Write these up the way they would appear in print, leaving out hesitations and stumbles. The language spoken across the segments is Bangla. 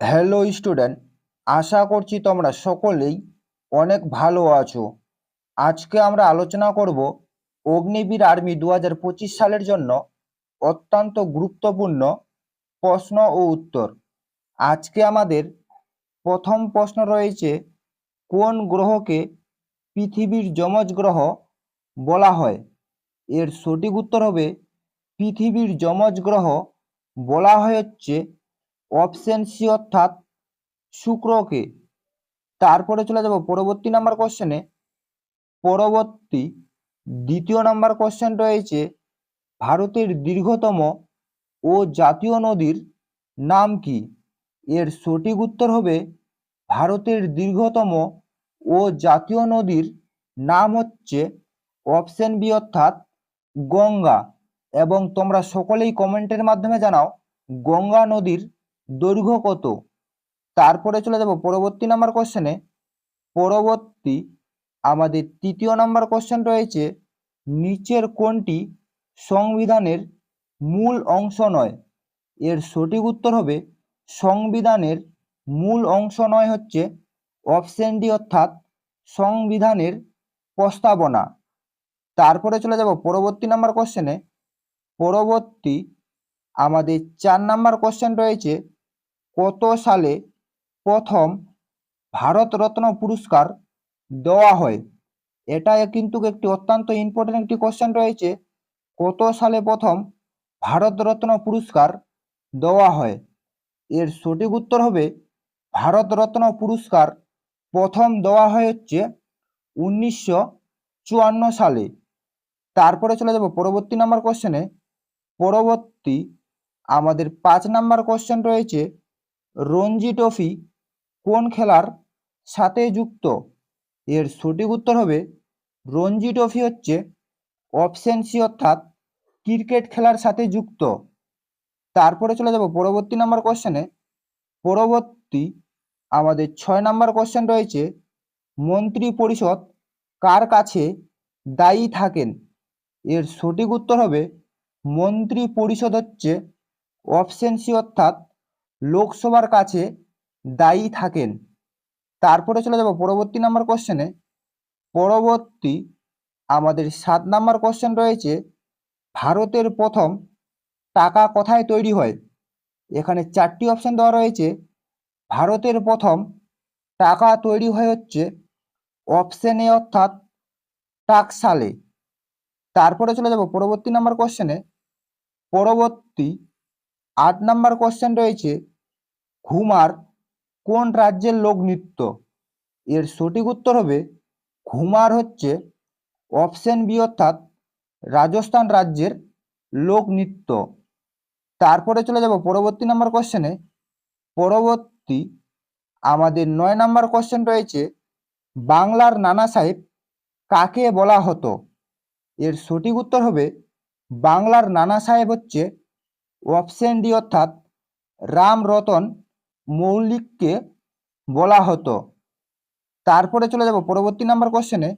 হ্যালো স্টুডেন্ট, আশা করছি তোমরা সকলেই অনেক ভালো আছো। আজকে আমরা আলোচনা করব অগ্নিবীর আর্মি 2025 সালের জন্য অত্যন্ত গুরুত্বপূর্ণ প্রশ্ন ও উত্তর। আজকে আমাদের প্রথম প্রশ্ন রয়েছে, কোন গ্রহকে পৃথিবীর যমজ গ্রহ বলা হয়? এর সঠিক উত্তর হবে পৃথিবীর যমজ গ্রহ বলা হয় হচ্ছে অপশন সি অর্থাৎ শুক্রকে। তারপরে চলে যাব পরবর্তী নাম্বার কোশ্চেনে। পরবর্তী দ্বিতীয় নাম্বার কোশ্চেন রয়েছে, ভারতের দীর্ঘতম ও জাতীয় নদীর নাম কি? এর সঠিক উত্তর হবে ভারতের দীর্ঘতম ও জাতীয় নদীর নাম হচ্ছে অপশন বি অর্থাৎ গঙ্গা। এবং তোমরা সকলেই কমেন্টের মাধ্যমে জানাও গঙ্গা নদীর দৈর্ঘ্য কত। তারপরে চলে যাব পরবর্তী নাম্বার কোশ্চেনে। পরবর্তী আমাদের তৃতীয় নাম্বার কোশ্চেন রয়েছে, নিচের কোনটি সংবিধানের মূল অংশ নয়? এর সঠিক উত্তর হবে সংবিধানের মূল অংশ নয় হচ্ছে অপশন ডি অর্থাৎ সংবিধানের প্রস্তাবনা। তারপরে চলে যাব পরবর্তী নাম্বার কোশ্চেনে। পরবর্তী আমাদের 4 নাম্বার কোশ্চেন রয়েছে, কত সালে প্রথম ভারতরত্ন পুরস্কার দেওয়া হয়? এটা কিন্তু একটি অত্যন্ত ইম্পর্টেন্ট একটি কোশ্চেন রয়েছে, কত সালে প্রথম ভারতরত্ন পুরস্কার দেওয়া হয়? এর সঠিক উত্তর হবে ভারতরত্ন পুরস্কার প্রথম দেওয়া হয় হচ্ছে 1954 সালে। তারপরে চলে যাব পরবর্তী নাম্বার কোশ্চেনে। পরবর্তী আমাদের 5 নাম্বার কোশ্চেন রয়েছে, রঞ্জি ট্রফি কোন খেলার সাথে যুক্ত? এর সঠিক উত্তর হবে রঞ্জি ট্রফি হচ্ছে অপশন সি অর্থাৎ ক্রিকেট খেলার সাথে যুক্ত। তারপরে চলে যাব পরবর্তী নাম্বার কোশ্চেনে। পরবর্তী আমাদের 6 নাম্বার কোশ্চেন রয়েছে, মন্ত্রী পরিষদ কার কাছে দায়ী থাকেন? এর সঠিক উত্তর হবে মন্ত্রী পরিষদ হচ্ছে অপশন সি অর্থাৎ লোকসভার কাছে দায়ী থাকেন। তারপরে চলে যাব পরবর্তী নাম্বার কোশ্চেনে। পরবর্তী আমাদের 7 নাম্বার কোশ্চেন রয়েছে, ভারতের প্রথম টাকা কোথায় তৈরি হয়? এখানে 4টি অপশন দেওয়া রয়েছে। ভারতের প্রথম টাকা তৈরি হয় হচ্ছে অপশন এ অর্থাৎ টাকসালে। তারপরে চলে যাব পরবর্তী নাম্বার কোশ্চেনে। পরবর্তী 8 নাম্বার কোশ্চেন রয়েছে, ঘুমার কোন রাজ্যের লোকনৃত্য? এর সঠিক উত্তর হবে ঘুমার হচ্ছে অপশন বি অর্থাৎ রাজস্থান রাজ্যের লোকনৃত্য। তারপরে চলে যাব পরবর্তী নাম্বার কোশ্চেনে। পরবর্তী আমাদের 9 নাম্বার কোশ্চেন রয়েছে, বাংলার নানা সাহেব কাকে বলা হতো? এর সঠিক উত্তর হবে বাংলার নানা সাহেব হচ্ছে অপশন ডি অর্থাৎ রামরতন মৌলিককে বলা হতো। তারপরে চলে যাব পরবর্তী নাম্বার কোশ্চেনে।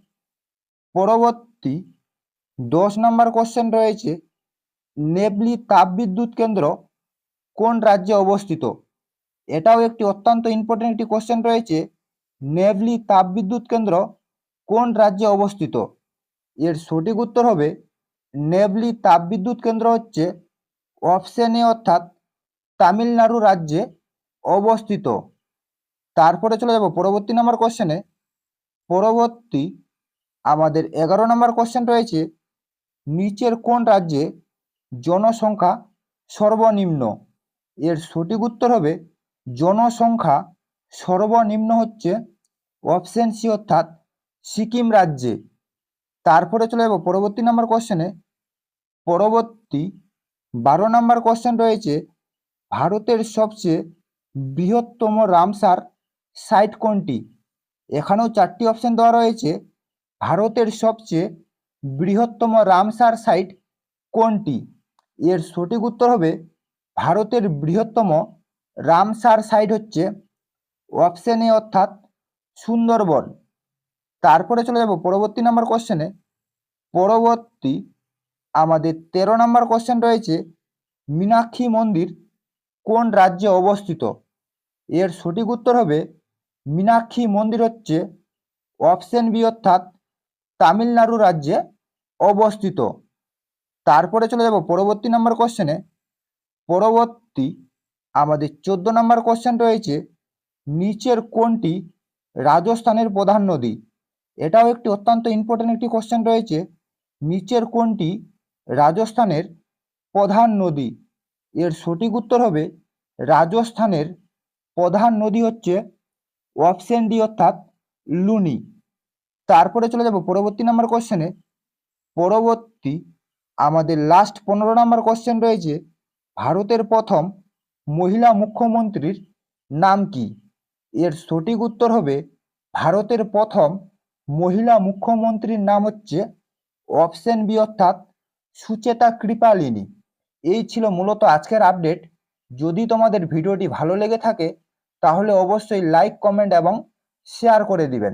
পরবর্তী 10 নাম্বার কোশ্চেন রয়েছে, নেভলি তাপবিদ্যুৎ কেন্দ্র কোন রাজ্যে অবস্থিত? এটাও একটি অত্যন্ত ইম্পর্টেন্ট একটি কোশ্চেন রয়েছে, নেভলি তাপবিদ্যুৎ কেন্দ্র কোন রাজ্যে অবস্থিত? এর সঠিক উত্তর হবে নেভলি তাপবিদ্যুৎ কেন্দ্র হচ্ছে অপশন এ অর্থাৎ তামিলনাড়ু রাজ্যে অবস্থিত। তারপরে চলে যাব পরবর্তী নাম্বার কোশ্চেনে। পরবর্তী আমাদের 11 নম্বর কোশ্চেন রয়েছে, নিচের কোন রাজ্যে জনসংখ্যা সর্বনিম্ন? এর সঠিক উত্তর হবে জনসংখ্যা সর্বনিম্ন হচ্ছে অপশন সি অর্থাৎ সিকিম রাজ্যে। তারপরে চলে যাব পরবর্তী নাম্বার কোশ্চেনে। পরবর্তী 12 নম্বর কোশ্চেন রয়েছে, ভারতের সবচেয়ে বৃহত্তম রামসার সাইট কোনটি? এখানেও 4টি অপশন দেওয়া রয়েছে। ভারতের সবচেয়ে বৃহত্তম রামসার সাইট কোনটি? এর সঠিক উত্তর হবে ভারতের বৃহত্তম রামসার সাইট হচ্ছে অপশন এ অর্থাৎ সুন্দরবন। তারপরে চলে যাব পরবর্তী নাম্বার কোশ্চেনে। পরবর্তী আমাদের 13 নম্বর কোশ্চেন রয়েছে, মীনাক্ষী মন্দির কোন রাজ্যে অবস্থিত? এর সঠিক উত্তর হবে মীনাক্ষী মন্দির হচ্ছে অপশন বি অর্থাৎ তামিলনাড়ু রাজ্যে অবস্থিত। তারপরে চলে যাব পরবর্তী নাম্বার কোশ্চেনে। পরবর্তী আমাদের 14 নাম্বার কোশ্চেন রয়েছে, নিচের কোনটি রাজস্থানের প্রধান নদী? এটাও একটি অত্যন্ত ইম্পর্টেন্ট একটি কোশ্চেন রয়েছে, নিচের কোনটি রাজস্থানের প্রধান নদী? এর সঠিক উত্তর হবে রাজস্থানের প্রধান নদী হচ্ছে অপশন ডি অর্থাৎ লুনি। তারপরে চলে যাব পরবর্তী নাম্বার কোশ্চেনে। পরবর্তী আমাদের লাস্ট 15 নাম্বার কোশ্চেন রয়েছে, ভারতের প্রথম মহিলা মুখ্যমন্ত্রীর নাম কি? এর সঠিক উত্তর হবে ভারতের প্রথম মহিলা মুখ্যমন্ত্রীর নাম হচ্ছে অপশন বি অর্থাৎ সুচেতা কৃপালিনী। এই ছিল মূলত আজকের আপডেট। যদি তোমাদের ভিডিওটি ভালো লেগে থাকে তাহলে অবশ্যই লাইক, কমেন্ট এবং শেয়ার করে দিবেন।